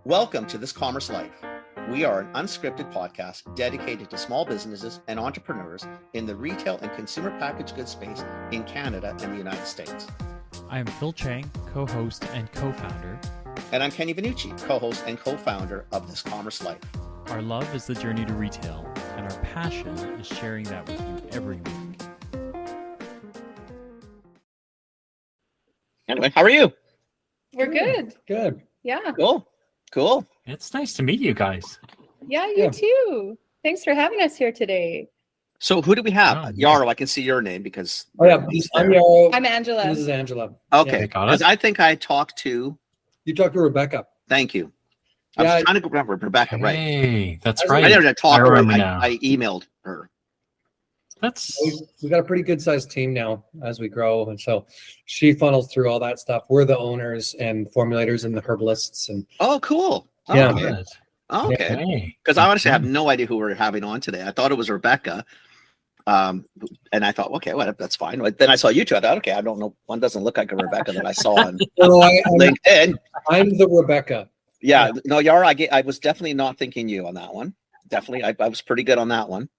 Welcome to This Commerce Life. We are an unscripted podcast dedicated to small businesses and entrepreneurs in the retail and consumer packaged goods space in Canada and the United States. I am Phil Chang, co-host and co-founder. And I'm Kenny Vanucci, co-host and co-founder of This Commerce Life. Our love is the journey to retail, and our passion is sharing that with you every week. Anyway, how are you? We're good. Good. Yeah. Cool. It's nice to meet you guys. Yeah, you too. Thanks for having us here today. So who do we have? Oh, Yarrow, I can see your name because... Oh, yeah. I'm Yarrow. I'm Angela. This is Angela. Okay. Yeah, got it. Because I think I talked to... You talked to Rebecca. Thank you. I Yeah, was trying to remember Rebecca, right? Hey, that's I right. I didn't talk to her. remember now. I emailed her. That's we got a pretty good sized team now as we grow. And so she funnels through all that stuff. We're the owners and formulators and the herbalists. And Oh, cool. Yeah. Okay. good. Okay. Hey. Because I honestly have no idea who we're having on today. I thought it was Rebecca. And I thought, okay, well, that's fine. But then I saw you two. I thought, okay, I don't know. One doesn't look like a Rebecca that I saw on LinkedIn. I'm the Rebecca. Yeah. No, Yara, I was definitely not thinking you on that one. Definitely. I was pretty good on that one.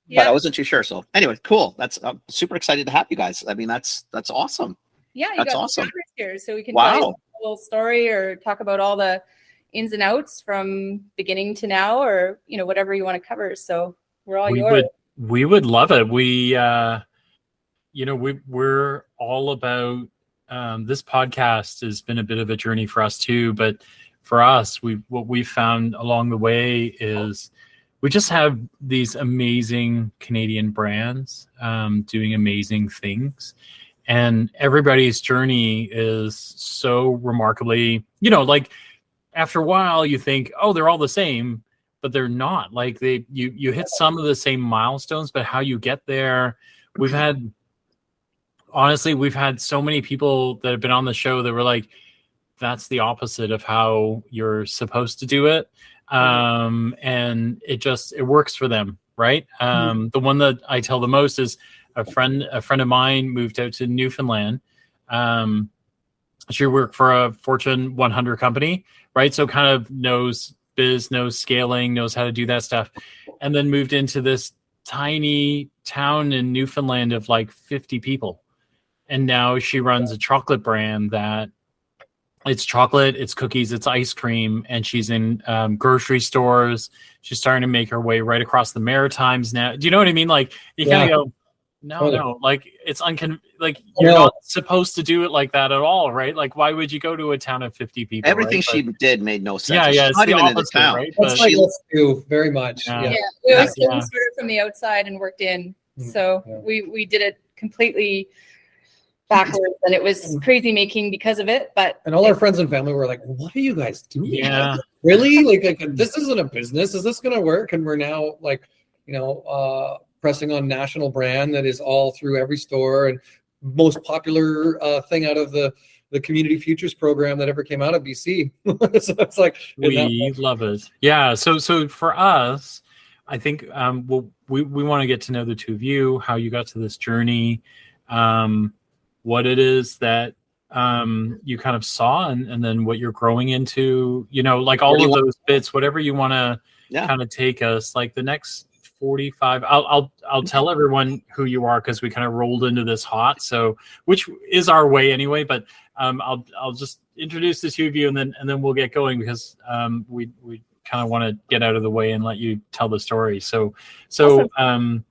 But I wasn't too sure. So anyway, cool. I'm super excited to have you guys. I mean, that's awesome. Yeah, you That's got awesome. the cameras here, so we can Wow. tell you a little story or talk about all the ins and outs from beginning to now, or whatever you want to cover. So we're all yours. We would love it. We're all about this podcast has been a bit of a journey for us too, but for us, what we've found along the way is we just have these amazing Canadian brands doing amazing things, and everybody's journey is so remarkably, like after a while you think, oh, they're all the same, but they're not. Like you hit some of the same milestones, but how you get there, we've had so many people that have been on the show that were like, that's the opposite of how you're supposed to do it. And it works for them. Right. The one that I tell the most is a friend of mine moved out to Newfoundland. She worked for a Fortune 100 company, right? So kind of knows biz, knows scaling, knows how to do that stuff. And then moved into this tiny town in Newfoundland of like 50 people. And now she runs a chocolate brand that it's chocolate, it's cookies, it's ice cream, and she's in grocery stores. She's starting to make her way right across the Maritimes now. Do you know what I mean? Like you kind of go, no, like it's you're not supposed to do it like that at all, right? Like why would you go to a town of 50 people? Everything right? she did made no sense. Yeah, She's it's not the even in the opposite, town. right? That's like us do very much. Yeah. Yeah. Yeah, we always Yeah. started from the outside and worked in. So Yeah. we did it completely backwards, and it was crazy making because of it. But And all our friends and family were like, what are you guys doing? Yeah. Like, really? Like this isn't a business. Is this going to work? And we're now like, pressing on national brand that is all through every store and most popular thing out of the Community Futures program that ever came out of BC. So it's like We love it. Yeah. So for us, I think we want to get to know the two of you, how you got to this journey, what it is that you kind of saw, and then what you're growing into. Like all of those bits, whatever you want to kind of take us. Like the next 45. I'll tell everyone who you are because we kind of rolled into this hot. So which is our way anyway. But I'll just introduce the two of you, and then we'll get going because we kind of want to get out of the way and let you tell the story. So Awesome.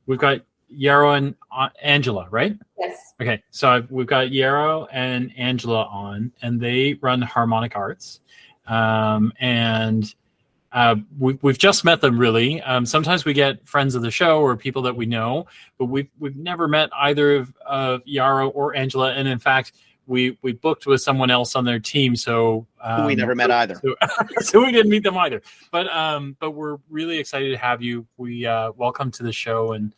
We've got Yarrow and Angela, right? yes, Okay, so we've got Yarrow and Angela on, and they run Harmonic Arts, and we've just met them. Really, sometimes we get friends of the show or people that we know, but we've never met either of Yarrow or Angela, and in fact, we booked with someone else on their team, so We never met either. so we didn't meet them either. But we're really excited to have you. We welcome to the show, and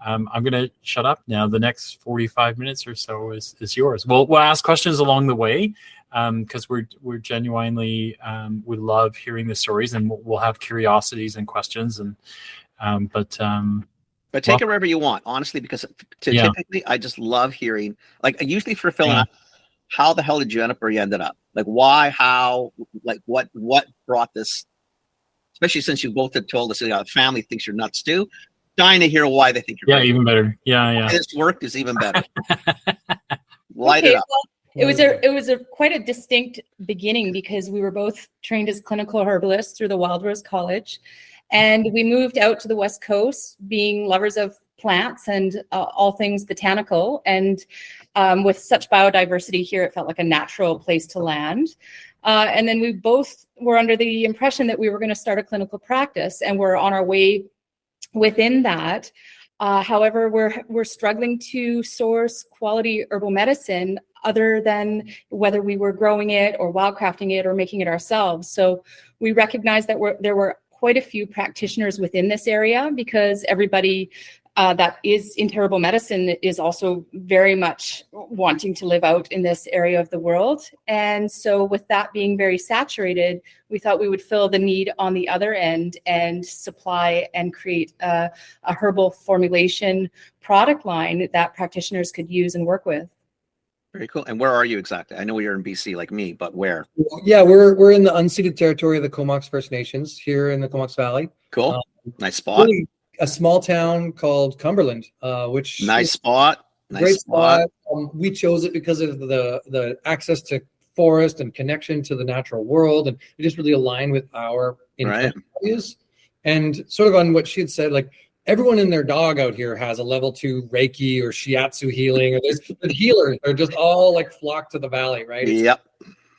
I'm going to shut up now. The next 45 minutes or so is yours. We'll ask questions along the way because we're genuinely we love hearing the stories, and we'll have curiosities and questions. And but take it wherever you want, honestly, because typically I just love hearing. Like usually for Phil and I, how the hell did you end up where you ended up? Like why, how, like what brought this, especially since you both have told us the family thinks you're nuts too. Dying to hear why they think you're crazy. Even better. Yeah. Why this work is even better. Light it up. Well, it was a quite a distinct beginning because we were both trained as clinical herbalists through the Wild Rose College, and we moved out to the West Coast, being lovers of plants and all things botanical. And with such biodiversity here, it felt like a natural place to land. And then we both were under the impression that we were going to start a clinical practice, and we're on our way within that. However, we're struggling to source quality herbal medicine other than whether we were growing it or wildcrafting it or making it ourselves. So we recognized that there were quite a few practitioners within this area, because everybody that is into herbal medicine is also very much wanting to live out in this area of the world. And so with that being very saturated, we thought we would fill the need on the other end and supply and create a herbal formulation product line that practitioners could use and work with. Very cool. And where are you exactly? I know you're in BC like me, but where? Yeah, we're in the unceded territory of the Comox First Nations here in the Comox Valley. Cool. Nice spot. Really a small town called Cumberland, which nice spot. Nice great spot. spot. We chose it because of the access to forest and connection to the natural world, and it just really aligned with our values. And sort of on what she had said, like everyone and their dog out here has a level 2 Reiki or Shiatsu healing, or there's the healers are just all like flock to the valley, right? It's Yep.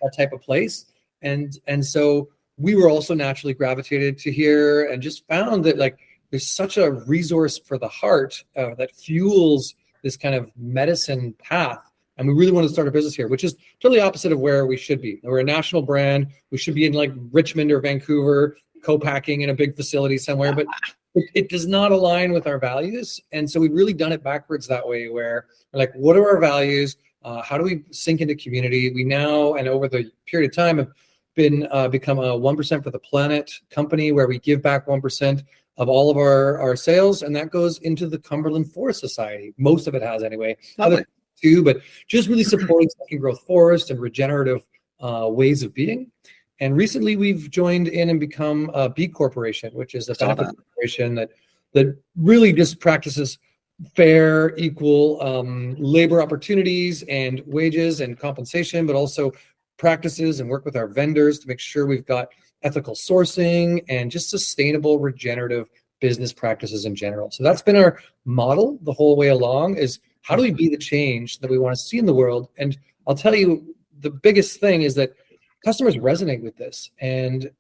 that type of place. And so we were also naturally gravitated to here, and just found that like there's such a resource for the heart that fuels this kind of medicine path. And we really want to start a business here, which is totally opposite of where we should be. We're a national brand. We should be in like Richmond or Vancouver, co-packing in a big facility somewhere, but it does not align with our values. And so we've really done it backwards that way, where we're like, what are our values? How do we sink into community? We now, and over the period of time, have become a 1% for the Planet company, where we give back 1% of all of our sales, and that goes into the Cumberland Forest Society. Most of it has anyway. Other too, but just really supporting second growth forest and regenerative ways of being. And recently we've joined in and become a B Corporation, which is a benefit corporation that really just practices fair, equal labor opportunities and wages and compensation, but also practices and work with our vendors to make sure we've got ethical sourcing and just sustainable regenerative business practices in general. So that's been our model the whole way along, is how do we be the change that we want to see in the world? And I'll tell you, the biggest thing is that customers resonate with this. And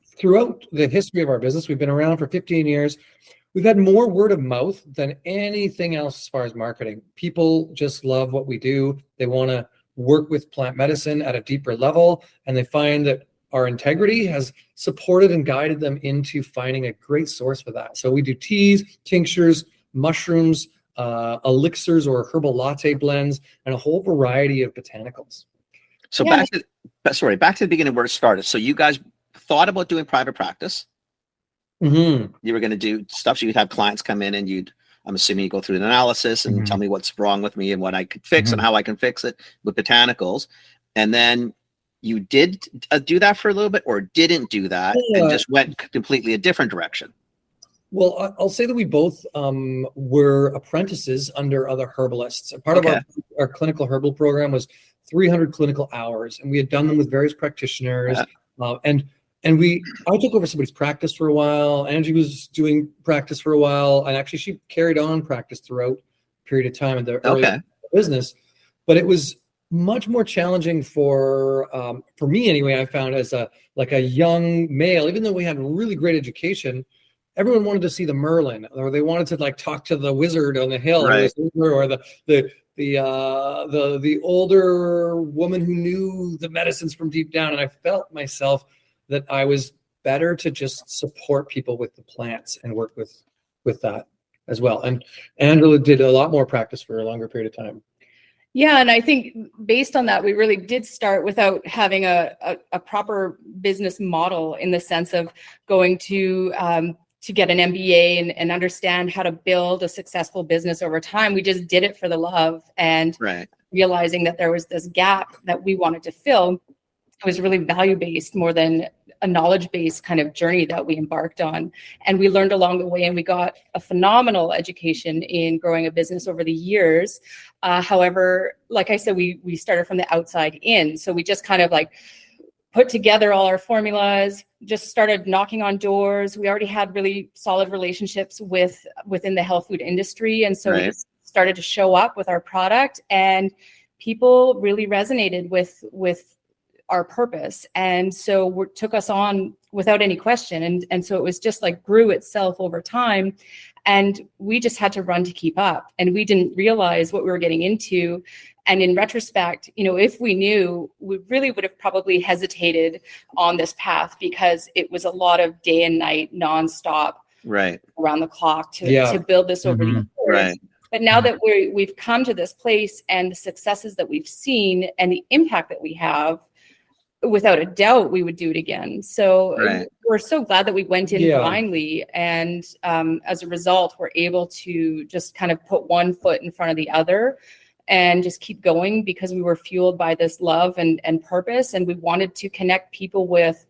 throughout the history of our business, we've been around for 15 years. We've had more word of mouth than anything else as far as marketing. People just love what we do. They want to work with plant medicine at a deeper level, and they find that our integrity has supported and guided them into finding a great source for that. So we do teas, tinctures, mushrooms, elixirs or herbal latte blends, and a whole variety of botanicals. So back to the beginning where it started. So you guys thought about doing private practice. Mm-hmm. You were going to do stuff. So you'd have clients come in, and I'm assuming you go through an analysis and tell me what's wrong with me and what I could fix and how I can fix it with botanicals. And then you did do that for a little bit, or didn't do that and just went completely a different direction? Well, I'll say that we both were apprentices under other herbalists. Part of our clinical herbal program was 300 clinical hours, and we had done them with various practitioners. And I took over somebody's practice for a while. Angie was doing practice for a while, and actually she carried on practice throughout a period of time in the early business. But it was much more challenging for me anyway. I found as a young male, even though we had really great education, everyone wanted to see the Merlin, or they wanted to like talk to the wizard on the hill, or the older woman who knew the medicines from deep down. And I felt myself that I was better to just support people with the plants and work with that as well. And Angela did a lot more practice for a longer period of time. Yeah, and I think based on that, we really did start without having a proper business model, in the sense of going to get an MBA and understand how to build a successful business over time. We just did it for the love. And realizing that there was this gap that we wanted to fill. It was really value-based more than a knowledge-based kind of journey that we embarked on. And we learned along the way, and we got a phenomenal education in growing a business over the years. However, like I said, we started from the outside in. So we just kind of like put together all our formulas, just started knocking on doors. We already had really solid relationships within the health food industry. And so we just started to show up with our product, and people really resonated with our purpose. And so it took us on without any question. And so it was just like grew itself over time. And we just had to run to keep up. And we didn't realize what we were getting into. And in retrospect, if we knew, we really would have probably hesitated on this path, because it was a lot of day and night, nonstop, around the clock to build this over the years. Right. But now that we've come to this place, and the successes that we've seen and the impact that we have, without a doubt, we would do it again. So we're so glad that we went in blindly. And as a result, we're able to just kind of put one foot in front of the other and just keep going, because we were fueled by this love and purpose. And we wanted to connect people with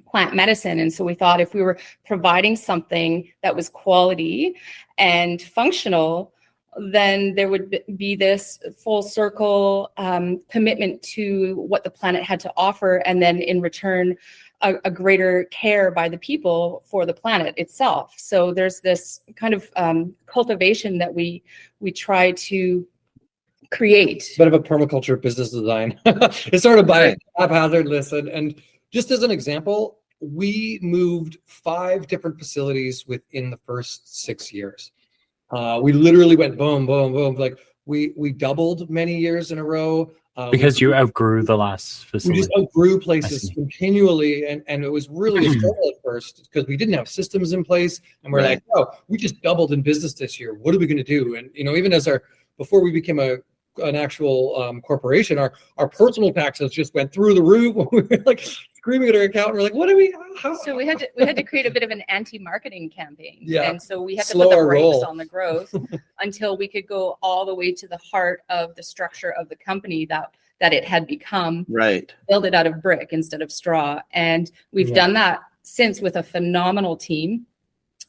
plant medicine. And so we thought if we were providing something that was quality and functional, then there would be this full circle commitment to what the planet had to offer. And then in return, a greater care by the people for the planet itself. So there's this kind of cultivation that we try to create. Bit of a permaculture business design. It's sort of by haphazardness. And just as an example, we moved 5 different facilities within the first 6 years. We literally went boom, boom, boom. Like we doubled many years in a row. Because you outgrew the last facility. We just outgrew places continually. And it was really a struggle at first, because we didn't have systems in place. And we're like, oh, we just doubled in business this year. What are we going to do? And, even as before we became an actual corporation, our personal taxes just went through the roof. We were like screaming at our accountant. We're like, what do we? So we had to create a bit of an anti-marketing campaign. Yeah. And so we had to put the brakes on the growth until we could go all the way to the heart of the structure of the company that it had become. Right. Build it out of brick instead of straw. And we've done that since with a phenomenal team.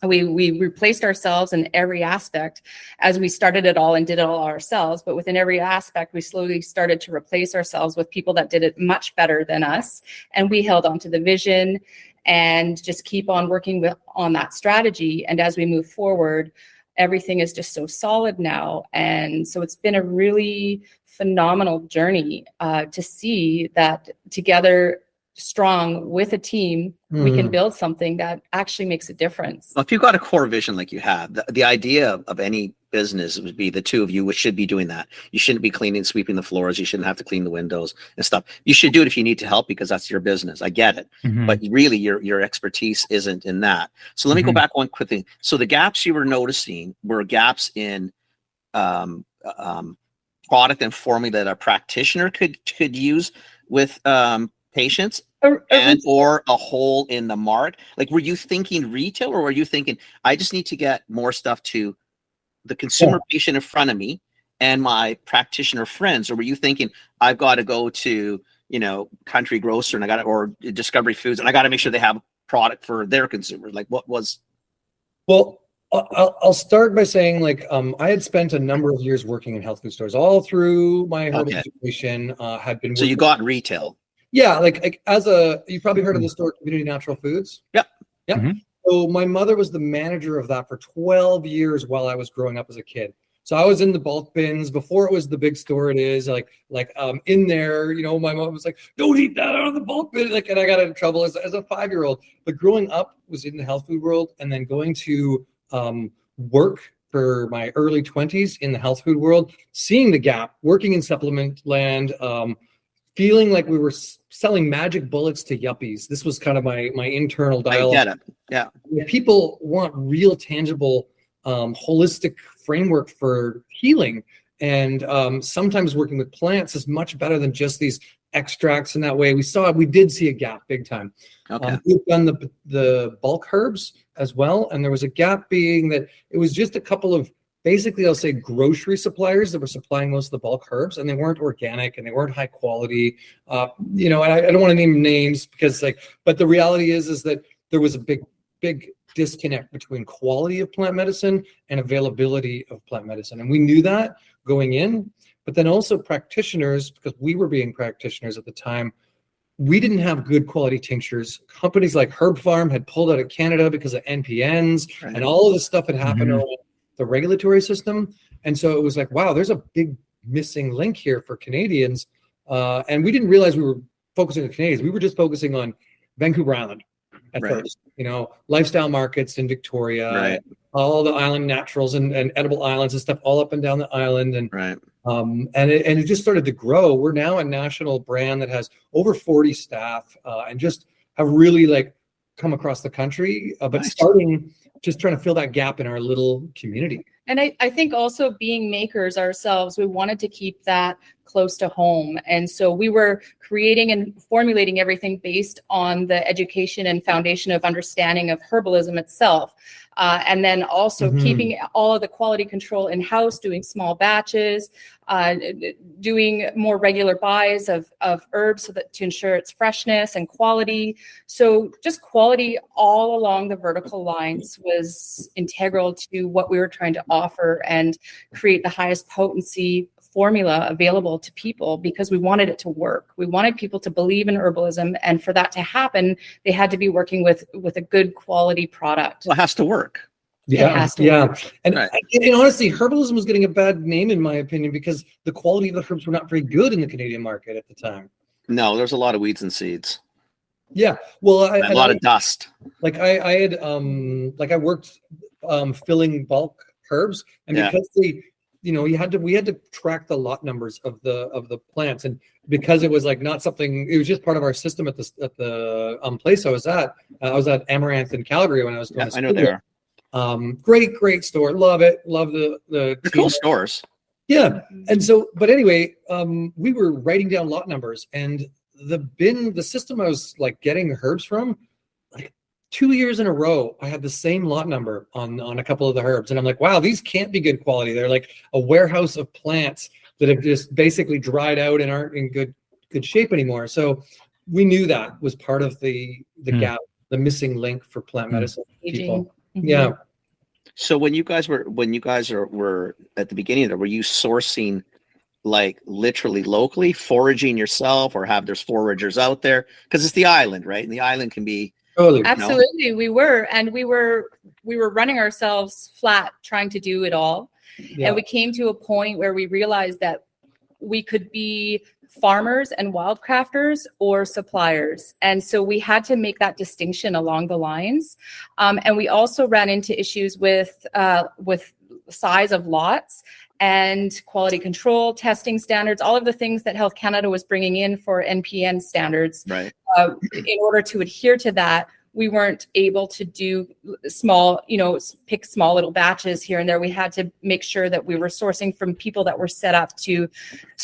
We replaced ourselves in every aspect as we started it all and did it all ourselves. But within every aspect, we slowly started to replace ourselves with people that did it much better than us. And we held on to the vision and just keep on working on that strategy. And as we move forward, everything is just so solid now. And so it's been a really phenomenal journey to see that together, strong with a team, we can build something that actually makes a difference. Well, if you've got a core vision like you have, the idea of any business would be the two of you should be doing that. You shouldn't be sweeping the floors. You shouldn't have to clean the windows and stuff. You should do it if you need to help, because that's your business. I get it. But really your expertise isn't in that. So let me go back one quick thing. So the gaps you were noticing were gaps in product and formula that a practitioner could use with patients, or a hole in the market. Like, were you thinking retail, or were you thinking, I just need to get more stuff to the consumer patient in front of me and my practitioner friends? Or were you thinking, I've got to go to, Country Grocer or Discovery Foods, and I got to make sure they have product for their consumers? Like, what was? Well, I'll start by saying, I had spent a number of years working in health food stores all through my herbal education. Had been so you got retail. Yeah, you've probably heard of the store Community Natural Foods. Yep. So my mother was the manager of that for 12 years while I was growing up as a kid. So I was in the bulk bins before it was the big store it is. In there, my mom was like, "Don't eat that out of the bulk bin." And I got into trouble as a 5-year-old. But growing up was in the health food world, and then going to work for my early 20s in the health food world, seeing the gap, working in supplement land, feeling like we were selling magic bullets to yuppies. This was kind of my internal dialogue. I get it. Yeah. People want real, tangible, holistic framework for healing. And sometimes working with plants is much better than just these extracts in that way. We did see a gap big time. Okay. We've done the bulk herbs as well. And there was a gap being that it was just a couple of basically, I'll say grocery suppliers that were supplying most of the bulk herbs, and they weren't organic and they weren't high quality. And I don't want to name names because but the reality is that there was a big disconnect between quality of plant medicine and availability of plant medicine. And we knew that going in, but then also practitioners, because we were being practitioners at the time, we didn't have good quality tinctures. Companies like Herb Farm had pulled out of Canada because of NPNs, Right. and all of this stuff had happened around the regulatory system. And so it was like, wow, there's a big missing link here for Canadians. And we didn't realize we were focusing on Canadians. We were just focusing on Vancouver Island at Right. first, lifestyle markets in Victoria, Right. all the island naturals and edible islands and stuff all up and down the island. And Right. and it just started to grow. We're now a national brand that has over 40 staff and just have really come across the country, but Nice. starting just trying to fill that gap in our little community. And I think also being makers ourselves, we wanted to keep that close to home. And so we were creating and formulating everything based on the education and foundation of understanding of herbalism itself. And then also keeping all of the quality control in-house, doing small batches, doing more regular buys of herbs so that to ensure its freshness and quality. So just quality all along the vertical lines was integral to what we were trying to offer and create the highest potency formula available to people, because we wanted it to work. We wanted people to believe in herbalism, and for that to happen, they had to be working with a good quality product. Well, it has to work. It has to work. And, Right. and honestly, herbalism was getting a bad name, in my opinion, because the quality of the herbs were not very good in the Canadian market at the time. No, there's a lot of weeds and seeds. Yeah, well, And a lot of dust. I had I worked filling bulk herbs, and Yeah. because we had to track the lot numbers of the plants, and because it was not something, it was just part of our system at the place I was at. I was at Amaranth in Calgary when I was going Yeah, to I know school. they are. Great store, love it, love the They're team. cool stores. Yeah. And so, but anyway, we were writing down lot numbers, and the system I was getting herbs from, 2 years in a row, I had the same lot number on a couple of the herbs. And I'm like, wow, these can't be good quality. They're like a warehouse of plants that have just basically dried out and aren't in good shape anymore. So we knew that was part of the gap, the missing link for plant medicine people. Aging. Yeah. So when you guys were at the beginning of it, were you sourcing literally locally, foraging yourself, or there's foragers out there? Because it's the island, right? And the island can be Totally. Absolutely, we were running ourselves flat, trying to do it all. Yeah. And we came to a point where we realized that we could be farmers and wildcrafters or suppliers. And so we had to make that distinction along the lines. And we also ran into issues with size of lots and quality control, testing standards, all of the things that Health Canada was bringing in for NPN standards. right. In order to adhere to that, we weren't able to do small, pick small little batches here and there. We had to make sure that we were sourcing from people that were set up to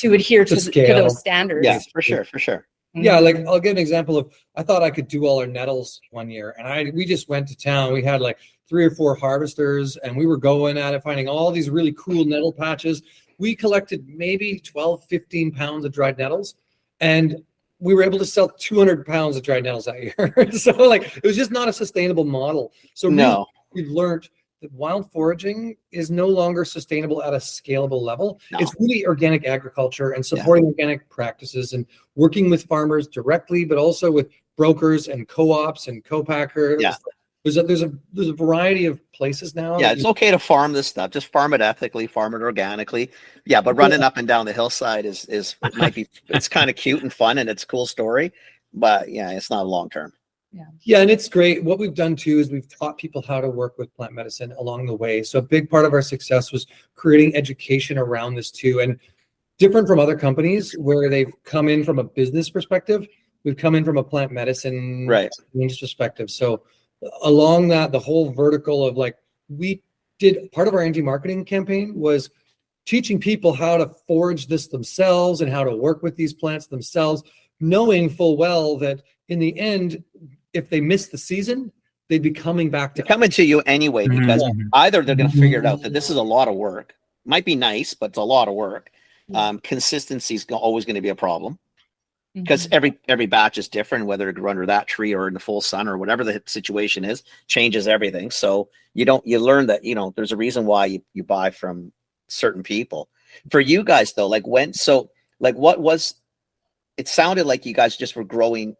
adhere to those standards. Yeah, for sure. Yeah, I'll give an example of, I thought I could do all our nettles one year, and we just went to town. We had 3 or 4 harvesters, and we were going at it, finding all these really cool nettle patches. We collected maybe 12, 15 pounds of dried nettles, and we were able to sell 200 pounds of dried nettles that year. So it was just not a sustainable model. So No. we've learned that wild foraging is no longer sustainable at a scalable level. No. It's really organic agriculture and supporting organic practices and working with farmers directly, but also with brokers and co-ops and co-packers. Yeah. There's a variety of places now. Yeah, it's okay to farm this stuff. Just farm it ethically, farm it organically. Yeah, but running up and down the hillside it's kind of cute and fun, and it's a cool story, but yeah, it's not long term. Yeah, and it's great. What we've done too is we've taught people how to work with plant medicine along the way. So a big part of our success was creating education around this too. And different from other companies where they've come in from a business perspective, we've come in from a plant medicine perspective. So along that, the whole vertical of we did part of our anti-marketing campaign was teaching people how to forage this themselves and how to work with these plants themselves, knowing full well that in the end, if they miss the season, they'd be coming back to They're coming to you anyway, because Mhm. either they're going to figure it out that this is a lot of work, might be nice, but it's a lot of work. Consistency is always going to be a problem, because every batch is different, whether it grew under that tree or in the full sun or whatever the situation is, changes everything. So you learn that, there's a reason why you buy from certain people. For you guys though, what was, it sounded like you guys just were growing.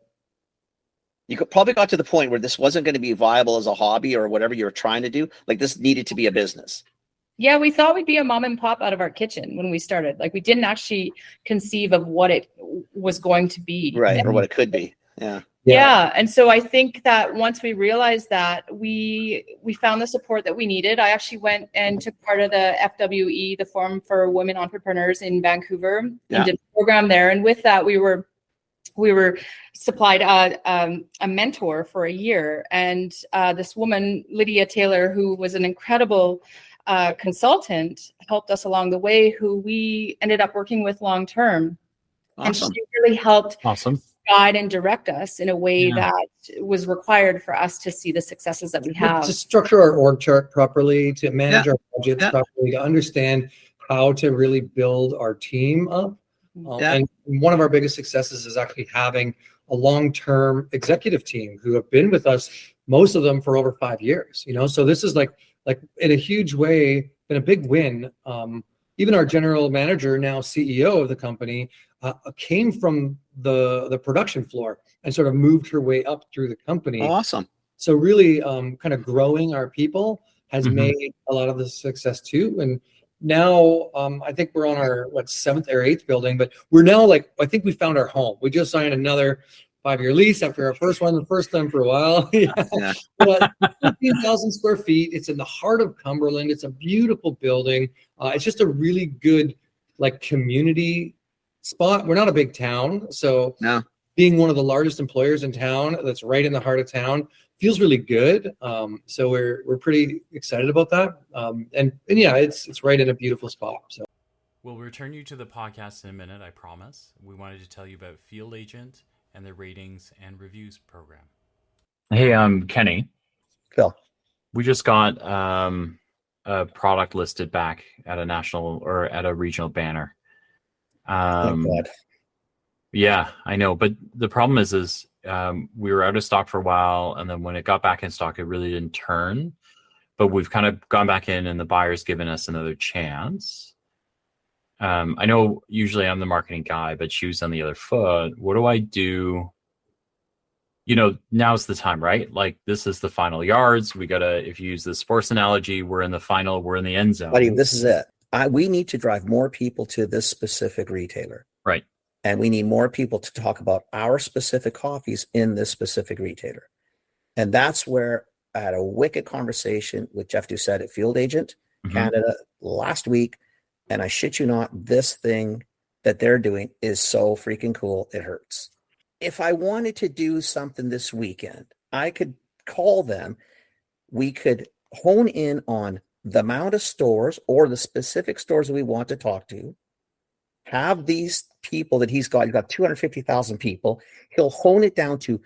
You probably got to the point where this wasn't going to be viable as a hobby or whatever you were trying to do. Like, this needed to be a business. Yeah, we thought we'd be a mom and pop out of our kitchen when we started. Like, we didn't actually conceive of what it was going to be. Right. Or what it could be. Yeah. Yeah. And so I think that once we realized that, we found the support that we needed. I actually went and took part of the FWE, the Forum for Women Entrepreneurs in Vancouver, and did a program there. And with that, we were supplied a mentor for a year. And this woman, Lydia Taylor, who was an incredible consultant, helped us along the way, who we ended up working with long term. Awesome. And she really helped guide and direct us in a way that was required for us to see the successes that we have. To structure our org chart properly, to manage our budgets properly, to understand how to really build our team up. And one of our biggest successes is actually having a long-term executive team who have been with us, most of them for over 5 years. So this is like in a huge way been a big win. Even our general manager, now CEO of the company, came from the production floor and sort of moved her way up through the company. Oh, awesome. So really kind of growing our people has made a lot of the success too. And now I think we're on our 7th or 8th building, but we're now I think we found our home. We just signed another 5-year lease after our first one, the first time for a while. But 15,000 square feet. It's in the heart of Cumberland. It's a beautiful building. It's just a really good community spot. We're not a big town, so being one of the largest employers in town that's right in the heart of town feels really good. So we're pretty excited about that. And yeah, it's right in a beautiful spot. So we'll return you to the podcast in a minute, I promise. We wanted to tell you about Field Agent and the ratings and reviews program. Hey, Kenny. Phil. We just got a product listed back at a national or at a regional banner. Thank God. Yeah, I know. But the problem is we were out of stock for a while, and then when it got back in stock, it really didn't turn. But we've kind of gone back in, and the buyer's given us another chance. I know usually I'm the marketing guy, but shoes on the other foot. What do I do? Now's the time, right? Like, this is the final yards. We gotta, if you use the sports analogy, we're in the final, we're in the end zone. Buddy, this is it. We need to drive more people to this specific retailer. Right. And we need more people to talk about our specific coffees in this specific retailer. And that's where I had a wicked conversation with Jeff Doucette at Field Agent Canada last week. And I shit you not, this thing that they're doing is so freaking cool. It hurts. If I wanted to do something this weekend, I could call them. We could hone in on the amount of stores or the specific stores that we want to talk to, have these people that he's got 250,000 people. He'll hone it down to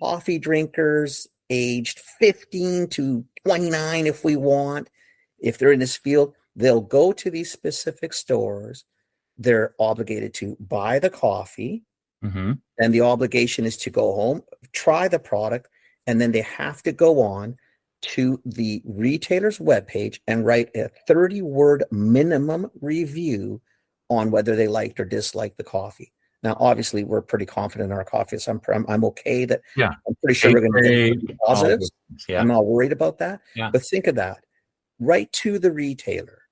coffee drinkers aged 15 to 29 if we want. If they're in this field, they'll go to these specific stores. They're obligated to buy the coffee. And the obligation is to go home, try the product, and then they have to go on to the retailer's webpage and write a 30-word minimum review on whether they liked or disliked the coffee. Now, obviously, we're pretty confident in our coffee, so I'm okay that I'm pretty sure we're going to get positives. I'm not worried about that. But think of that. Right to the retailer,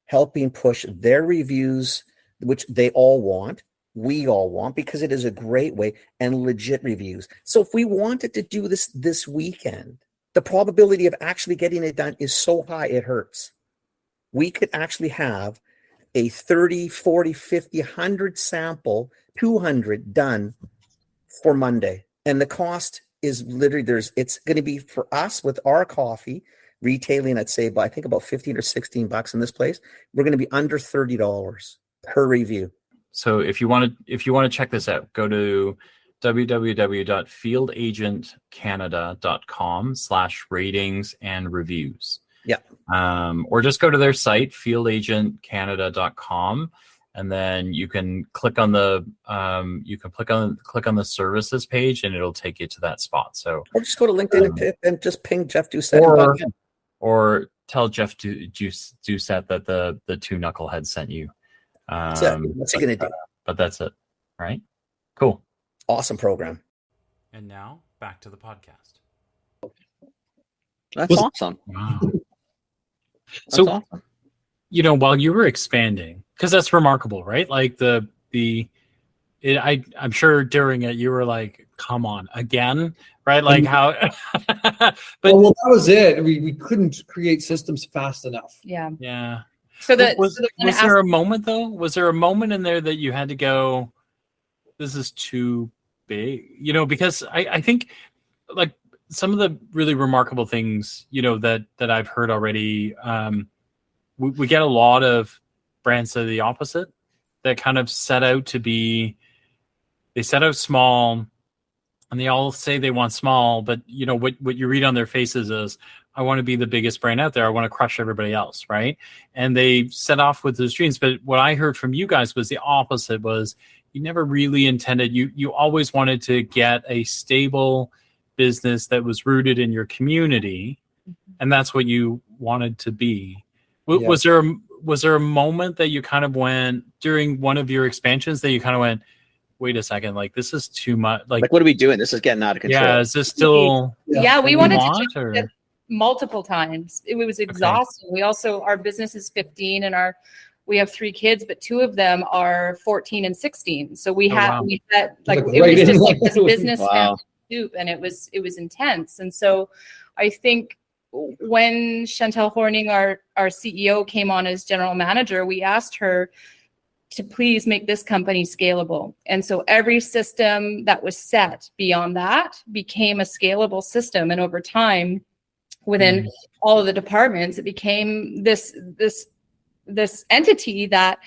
helping push their reviews, which they all want, we all want, because it is a great way, and legit reviews. So if we wanted to do this weekend, the probability of actually getting it done is so high, it hurts. We could actually have a 30, 40, 50, 100 sample, 200 done for Monday. And the cost is literally, it's going to be for us with our coffee retailing, I'd say, I think about 15 or 16 bucks in this place. We're going to be under $30 per review. So if you want to check this out, go to www.fieldagentcanada.com/ratings and reviews. Yeah. Or just go to their site, fieldagentcanada.com, and then you can click on the click on the services page, and it'll take you to that spot. So, or just go to LinkedIn and just ping Jeff Doucette. Or tell Jeff Doucette that the two knuckleheads sent you. What's he gonna do? But that's it, right? Cool. Awesome program. And now back to the podcast. That's awesome. Wow. That's So, awesome. While you were expanding, because that's remarkable, right? Like I'm sure during it you were like, "Come on, again," right? Like how? But well, that was it. We couldn't create systems fast enough. yeah. So Was there a moment though? Was there a moment in there that you had to go, "This is too big," because I think like some of the really remarkable things, that I've heard already, we get a lot of brands that are the opposite, that kind of they set out small, and they all say they want small, but what you read on their faces is, I want to be the biggest brand out there. I want to crush everybody else, right? And they set off with those dreams. But what I heard from you guys was the opposite. Was you never really intended, you always wanted to get a stable business that was rooted in your community, and that's what you wanted to be. Was there a moment that you kind of went during one of your expansions that you kind of went, wait a second, like this is too much, like what are we doing? This is getting out of control. Yeah, is this still? Yeah, we wanted to change or? it multiple times. It was exhausting. We also, our business is 15, and we have 3 kids, but 2 of them are 14 and 16. So we had like it was just like this business family soup, and it was intense. And so I think when Chantal Horning, our CEO, came on as general manager, we asked her to please make this company scalable. And so every system that was set beyond that became a scalable system. And over time, within all of the departments, it became this entity that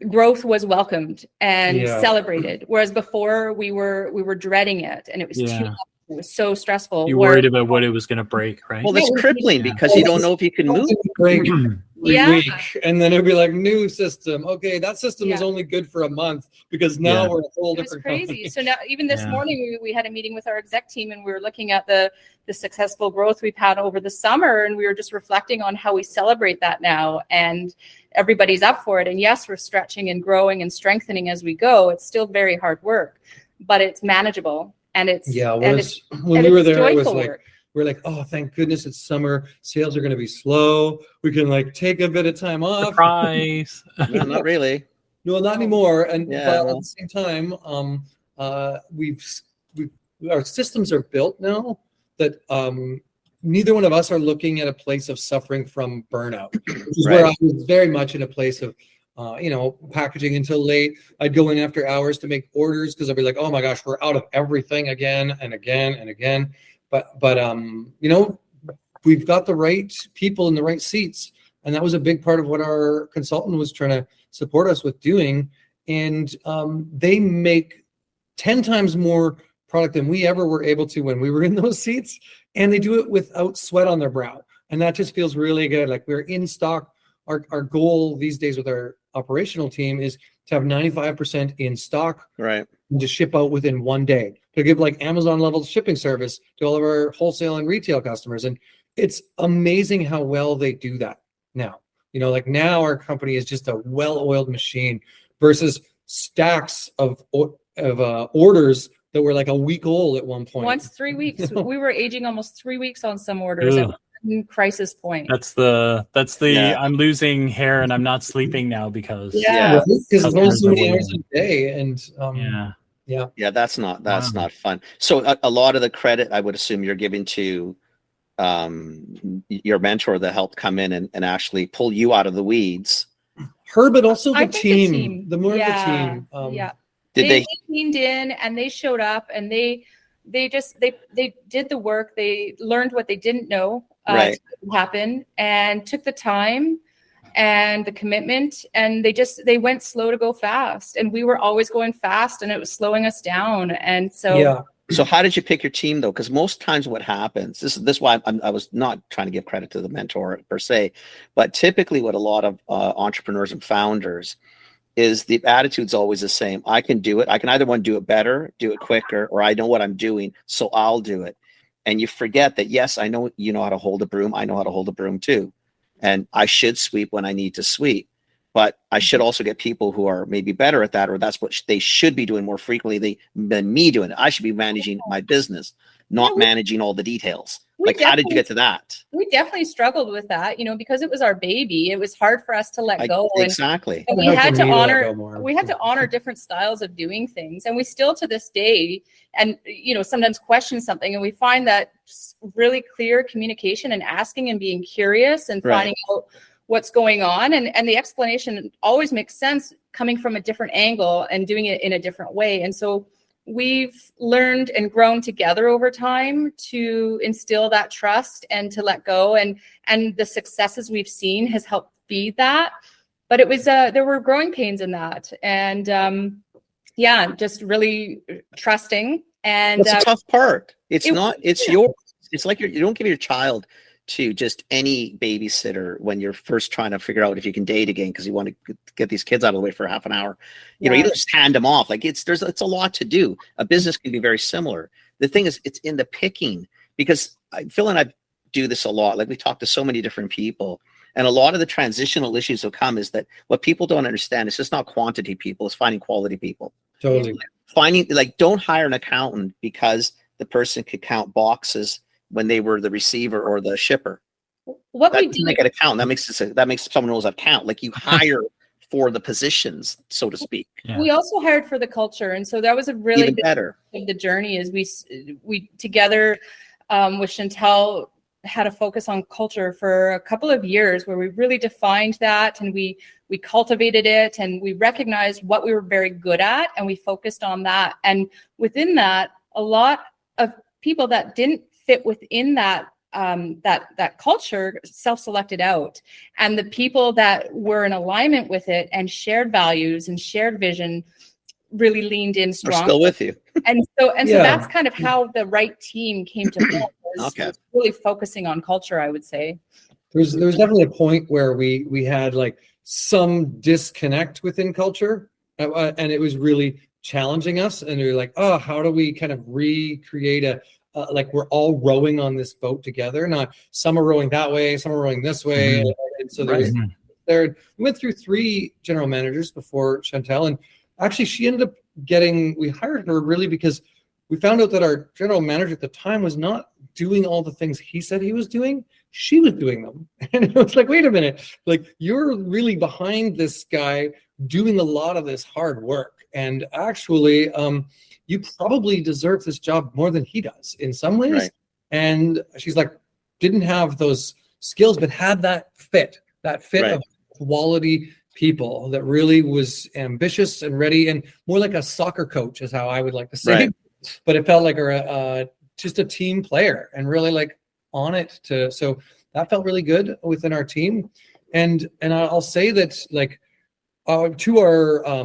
growth was welcomed and celebrated. Whereas before we were dreading it, and it was too much. It was so stressful. You worried about what it was going to break, right? Well, it's crippling because you don't know if you can move. Break every week, and then it'd be like new system. Okay, that system is only good for a month because now we're a whole different crazy. company. So now, even this morning, we had a meeting with our exec team, and we were looking at the successful growth we've had over the summer, and we were just reflecting on how we celebrate that now, and everybody's up for it. And yes, we're stretching and growing and strengthening as we go. It's still very hard work, but it's manageable. And it's when we were there, it was like we're like, oh, thank goodness it's summer. Sales are going to be slow. We can like take a bit of time off. Surprise! No, not really. No, not anymore. And but at the same time, our systems are built now that neither one of us are looking at a place of suffering from burnout, which is where I was very much in a place of. Packaging until late. I'd go in after hours to make orders because I'd be like, oh my gosh, we're out of everything again and again and again. But we've got the right people in the right seats. And that was a big part of what our consultant was trying to support us with doing. And they make 10 times more product than we ever were able to when we were in those seats. And they do it without sweat on their brow. And that just feels really good. Like we're in stock. Our goal these days with our operational team is to have 95% in stock, right, and to ship out within 1 day, to give like Amazon level shipping service to all of our wholesale and retail customers. And it's amazing how well they do that now. Like now our company is just a well-oiled machine versus stacks of orders that were like a week old at one point. Once 3 weeks, we were aging almost 3 weeks on some orders. At crisis point. That's the I'm losing hair and I'm not sleeping now because because there's so many hours a day. And that's not fun. So a lot of the credit I would assume you're giving to your mentor that helped come in and actually pull you out of the weeds. Her, but also the team. The more of the team. They leaned in and they showed up and they did the work. They learned what they didn't know happen and took the time and the commitment, and they went slow to go fast, and we were always going fast, and it was slowing us down. And so Yeah. So how did you pick your team though? Because most times what happens, this is why I was not trying to give credit to the mentor per se, but typically what a lot of entrepreneurs and founders is, the attitude's always the same. I can do it. I can either want to do it better, do it quicker, or I know what I'm doing, so I'll do it. And you forget that, yes, I know you know how to hold a broom. I know how to hold a broom too. And I should sweep when I need to sweep. But I should also get people who are maybe better at that, or that's what they should be doing more frequently than me doing it. I should be managing my business, not managing all the details. Like, how did you get to that? We definitely struggled with that, because it was our baby. It was hard for us to let go. Exactly. And we had to honor different styles of doing things. And we still to this day, and sometimes question something, and we find that really clear communication and asking and being curious and finding out what's going on, and the explanation always makes sense coming from a different angle and doing it in a different way. And so we've learned and grown together over time to instill that trust and to let go, and the successes we've seen has helped feed that. But it was there were growing pains in that, and just really trusting. And that's a tough part. It's like you don't give your child to just any babysitter when you're first trying to figure out if you can date again, because you want to get these kids out of the way for half an hour. You don't just hand them off. Like, it's a lot to do. A business can be very similar. The thing is, it's in the picking, because Phil and I do this a lot. Like, we talk to so many different people, and a lot of the transitional issues that come is that what people don't understand is just not quantity people, it's finding quality people. Totally. Finding, like, don't hire an accountant because the person could count boxes when they were the receiver or the shipper. What that we do, make an account. That makes someone knows how to count. Like, you hire for the positions, so to speak. Yeah. We also hired for the culture, and so that was a really Even better of the journey. Is we together with Chantel had a focus on culture for a couple of years, where we really defined that, and we cultivated it, and we recognized what we were very good at, and we focused on that. And within that, a lot of people that didn't fit within that that culture self-selected out, and the people that were in alignment with it and shared values and shared vision really leaned in strong. We're still with you. And so that's kind of how the right team came to form. Was really focusing on culture, I would say. There was definitely a point where we had like some disconnect within culture, and it was really challenging us. And we were like, oh, how do we kind of recreate like we're all rowing on this boat together, not some are rowing that way, some are rowing this way. Mm-hmm. And so we went through 3 general managers before Chantel, and actually she ended up we hired her really because we found out that our general manager at the time was not doing all the things he said he was doing. She was doing them. And it was like, wait a minute, like, you're really behind this guy doing a lot of this hard work. And actually, you probably deserve this job more than he does in some ways. Right. And she's like, didn't have those skills, but had that fit of quality people that really was ambitious and ready, and more like a soccer coach is how I would like to say. Right. But it felt like just a team player and really like on it so that felt really good within our team. And I'll say that, like, to our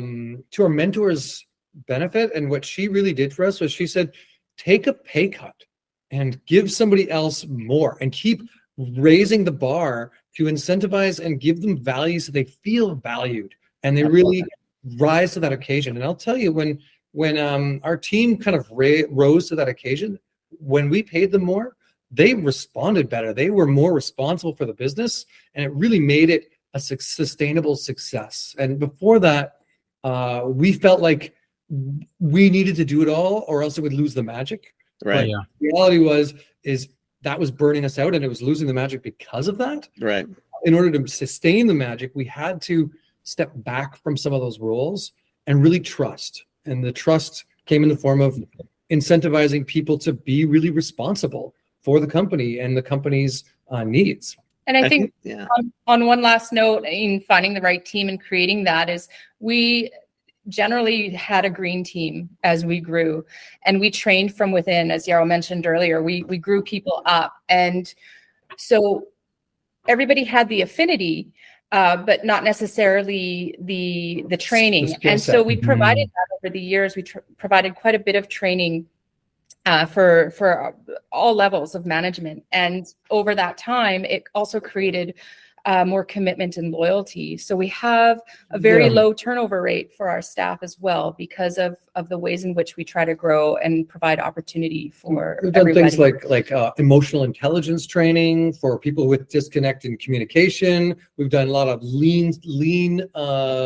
mentors' benefit, and what she really did for us was she said, take a pay cut and give somebody else more, and keep raising the bar to incentivize and give them value so they feel valued and they really rise to that occasion. And I'll tell you, when our team kind of rose to that occasion, when we paid them more, they responded better. They were more responsible for the business, and it really made it a sustainable success. And before that, we felt like we needed to do it all, or else it would lose the magic. Right. But the reality is that was burning us out, and it was losing the magic because of that. Right. In order to sustain the magic, we had to step back from some of those roles and really trust. And the trust came in the form of incentivizing people to be really responsible for the company and the company's needs. And I think on one last note, in finding the right team and creating that, is we generally had a green team as we grew, and we trained from within. As Yarrow mentioned earlier, we grew people up, and so everybody had the affinity, but not necessarily the training. skill And set. so we provided that over the years. We provided quite a bit of training for all levels of management. And over that time, it also created more commitment and loyalty. So we have a very low turnover rate for our staff as well, because of the ways in which we try to grow and provide opportunity for We've done everybody. things like emotional intelligence training for people with disconnect in communication. We've done a lot of lean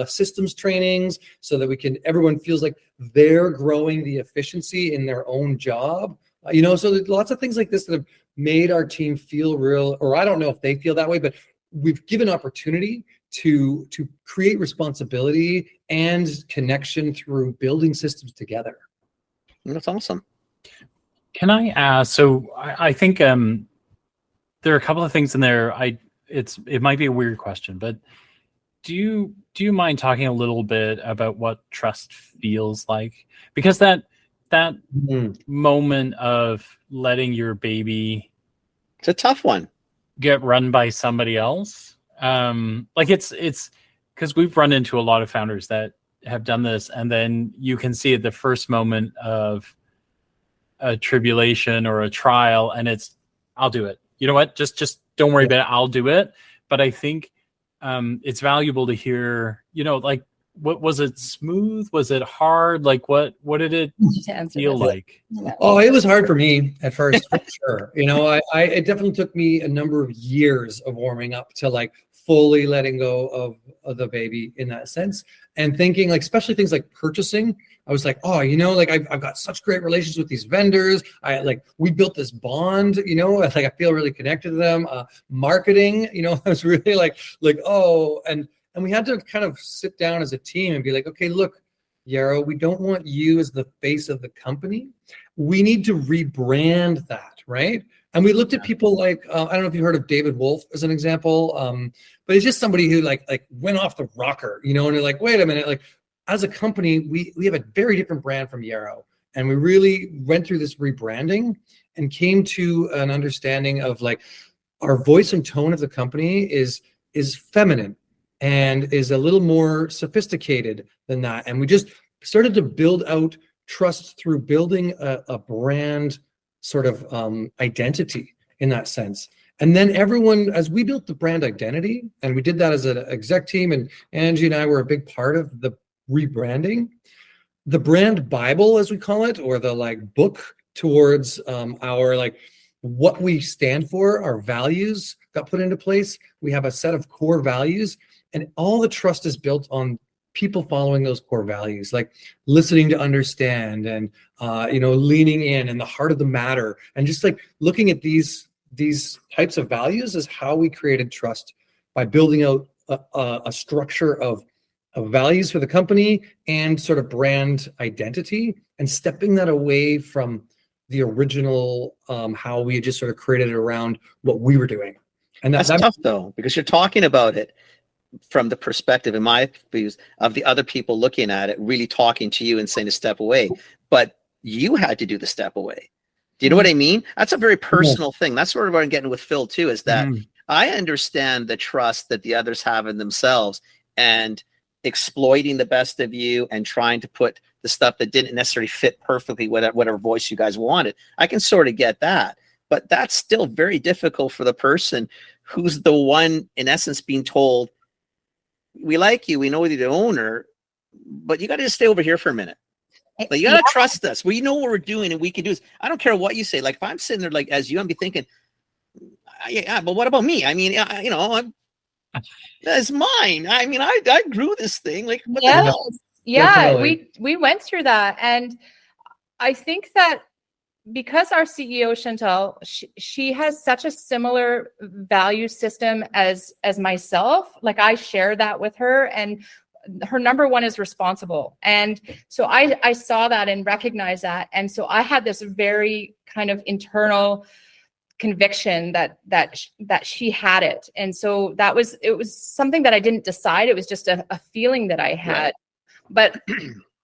systems trainings so that everyone feels like they're growing the efficiency in their own job. So there's lots of things like this that have made our team feel real, or I don't know if they feel that way, but we've given opportunity to create responsibility and connection through building systems together. That's awesome. Can I ask? So I think there are a couple of things in there. It might be a weird question, but do you mind talking a little bit about what trust feels like? Because that moment of letting your baby, It's a tough one. get run by somebody else, like it's because we've run into a lot of founders that have done this, and then you can see at the first moment of a tribulation or a trial, and I'll do it. You know what? Just don't worry about it. I'll do it. But I think it's valuable to hear, like, what was it? Smooth? Was it hard? Like, what did it feel like? Oh, it was hard for me at first, for sure. It definitely took me a number of years of warming up to like fully letting go of the baby in that sense, and thinking like, especially things like purchasing. I was like, I've got such great relations with these vendors. We built this bond, I feel really connected to them. Marketing, I was really like, and we had to kind of sit down as a team and be like, okay, look, Yarrow, we don't want you as the face of the company. We need to rebrand that, right? And we looked at people like, I don't know if you heard of David Wolf as an example, but he's just somebody who like went off the rocker, and you're like, wait a minute, like as a company, we have a very different brand from Yarrow. And we really went through this rebranding and came to an understanding of like our voice and tone of the company is feminine and is a little more sophisticated than that. And we just started to build out trust through building a brand sort of identity in that sense. And then everyone, as we built the brand identity, and we did that as an exec team, and Angie and I were a big part of the rebranding, the brand Bible, as we call it, or the like book towards our like what we stand for, our values got put into place. We have a set of core values, and all the trust is built on people following those core values, like listening to understand and leaning in and the heart of the matter, and just like looking at these types of values is how we created trust, by building out a structure of values for the company and sort of brand identity, and stepping that away from the original how we had just sort of created it around what we were doing. And that's tough though, because you're talking about it from the perspective, in my views, of the other people looking at it, really talking to you and saying to step away, but you had to do the step away. Do you know what I mean? That's a very personal thing. That's sort of what I'm getting with Phil too, is that I understand the trust that the others have in themselves, and exploiting the best of you and trying to put the stuff that didn't necessarily fit perfectly whatever voice you guys wanted. I can sort of get that, but that's still very difficult for the person who's the one, in essence, being told, we like you, we know you're the owner, but you got to just stay over here for a minute. Like, you got to trust us. We know what we're doing and we can do this. I don't care what you say. Like, if I'm sitting there like as you, I'm be thinking, yeah, but what about me? I mean, that's mine. I mean, I grew this thing. Like, we went through that. And I think that because our CEO, Chantal, she has such a similar value system as myself. Like, I share that with her, and her number one is responsible. And so I saw that and recognized that. And so I had this very kind of internal conviction that she had it. And so it was something that I didn't decide. It was just a feeling that I had. Right. But